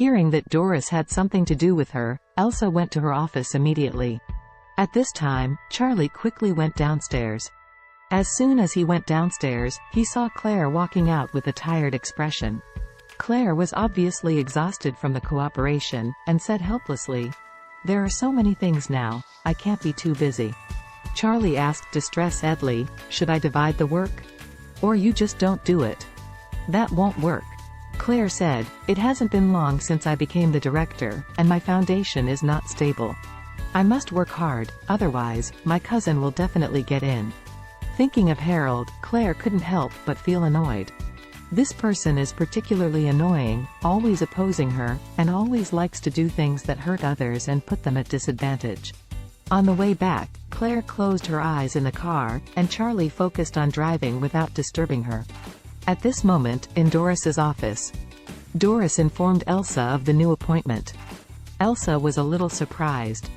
Hearing that Doris had something to do with her, Elsa went to her office immediately. At this time, Charlie quickly went downstairs. As soon as he went downstairs, he saw Claire walking out with a tired expression. Claire was obviously exhausted from the cooperation, and said helplessly, "There are so many things now, I can't be too busy." Charlie asked distress-edly, "Should I divide the work? Or you just don't do it?" "That won't work." Claire said, "It hasn't been long since I became the director, and my foundation is not stable. I must work hard, otherwise, my cousin will definitely get in." Thinking of Harold, Claire couldn't help but feel annoyed. This person is particularly annoying, always opposing her, and always likes to do things that hurt others and put them at disadvantage. On the way back, Claire closed her eyes in the car, and Charlie focused on driving without disturbing her. At this moment, in Doris's office, Doris informed Elsa of the new appointment. Elsa was a little surprised.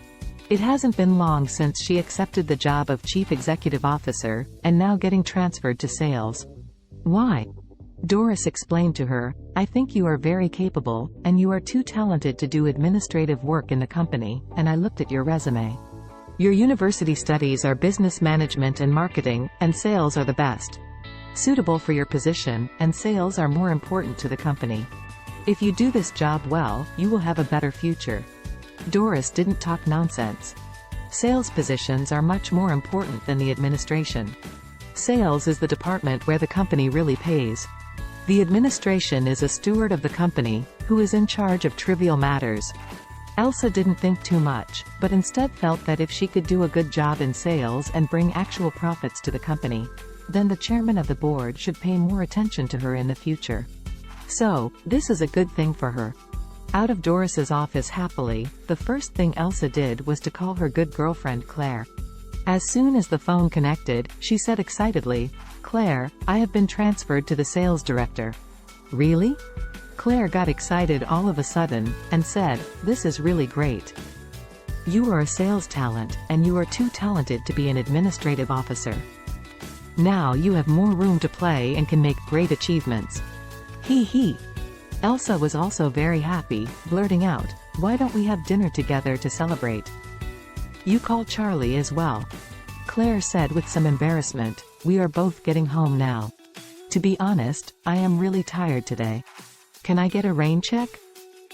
It hasn't been long since she accepted the job of Chief Executive Officer, and now getting transferred to sales. "Why?" Doris explained to her, "I think you are very capable, and you are too talented to do administrative work in the company, and I looked at your resume. Your university studies are business management and marketing, and sales are the best suitable for your position, and sales are more important to the company. If you do this job well, you will have a better future." Doris didn't talk nonsense. Sales positions are much more important than the administration. Sales is the department where the company really pays. The administration is a steward of the company, who is in charge of trivial matters. Elsa didn't think too much, but instead felt that if she could do a good job in sales and bring actual profits to the company, then the chairman of the board should pay more attention to her in the future. So, this is a good thing for her. Out of Doris's office happily, the first thing Elsa did was to call her good girlfriend Claire. As soon as the phone connected, she said excitedly, "Claire, I have been transferred to the sales director." "Really?" Claire got excited all of a sudden, and said, "This is really great. You are a sales talent, and you are too talented to be an administrative officer. Now you have more room to play and can make great achievements." He. Elsa was also very happy, blurting out, "Why don't we have dinner together to celebrate? You call Charlie as well." Claire said with some embarrassment, "We are both getting home now. To be honest, I am really tired today. Can I get a rain check?"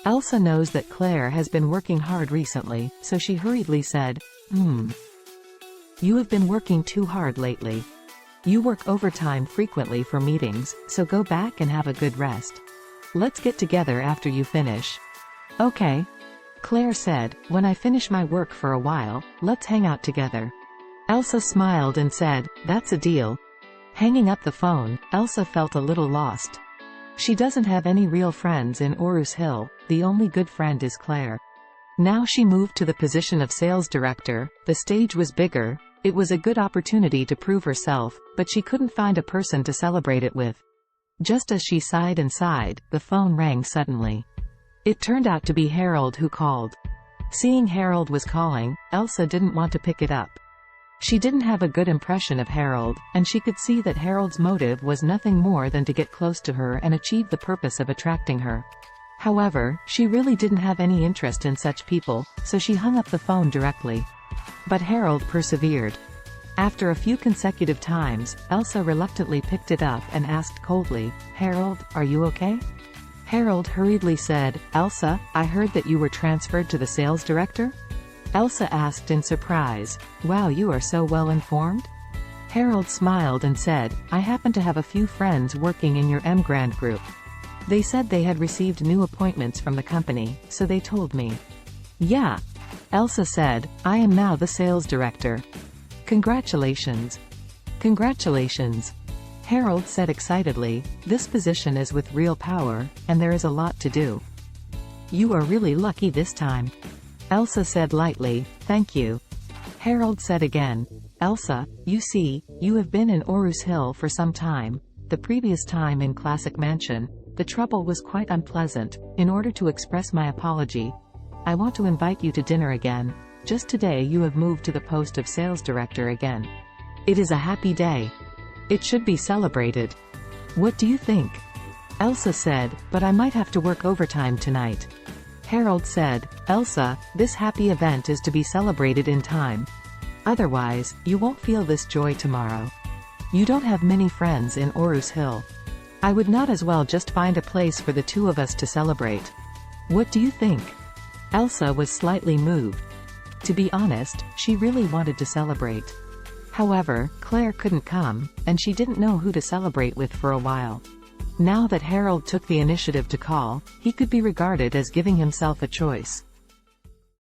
Elsa knows that Claire has been working hard recently, so she hurriedly said, "You have been working too hard lately. You work overtime frequently for meetings, so go back and have a good rest. Let's get together after you finish." "Okay." Claire said, "When I finish my work for a while, let's hang out together." Elsa smiled and said, "That's a deal." Hanging up the phone, Elsa felt a little lost. She doesn't have any real friends in Orus Hill, the only good friend is Claire. Now she moved to the position of sales director, the stage was bigger, it was a good opportunity to prove herself, but she couldn't find a person to celebrate it with. Just as she sighed and sighed, the phone rang suddenly. It turned out to be Harold who called. Seeing Harold was calling, Elsa didn't want to pick it up. She didn't have a good impression of Harold, and she could see that Harold's motive was nothing more than to get close to her and achieve the purpose of attracting her. However, she really didn't have any interest in such people, so she hung up the phone directly. But Harold persevered. After a few consecutive times, Elsa reluctantly picked it up and asked coldly, "Harold, are you okay?" Harold hurriedly said, "Elsa, I heard that you were transferred to the sales director?" Elsa asked in surprise, "Wow, you are so well informed?" Harold smiled and said, "I happen to have a few friends working in your M-Grand group. They said they had received new appointments from the company, so they told me." "Yeah." Elsa said, "I am now the sales director." "Congratulations." "Congratulations." Harold said excitedly, "This position is with real power, and there is a lot to do. You are really lucky this time." Elsa said lightly, "Thank you." Harold said again, "Elsa, you see, you have been in Orus Hill for some time. The previous time in Classic Mansion, the trouble was quite unpleasant. In order to express my apology, I want to invite you to dinner again. Just today you have moved to the post of sales director again. It is a happy day. It should be celebrated. What do you think?" Elsa said, "But I might have to work overtime tonight." Harold said, "Elsa, this happy event is to be celebrated in time. Otherwise, you won't feel this joy tomorrow. You don't have many friends in Orus Hill. I would not as well just find a place for the two of us to celebrate. What do you think?" Elsa was slightly moved. To be honest, she really wanted to celebrate. However, Claire couldn't come, and she didn't know who to celebrate with for a while. Now that Harold took the initiative to call, he could be regarded as giving himself a choice.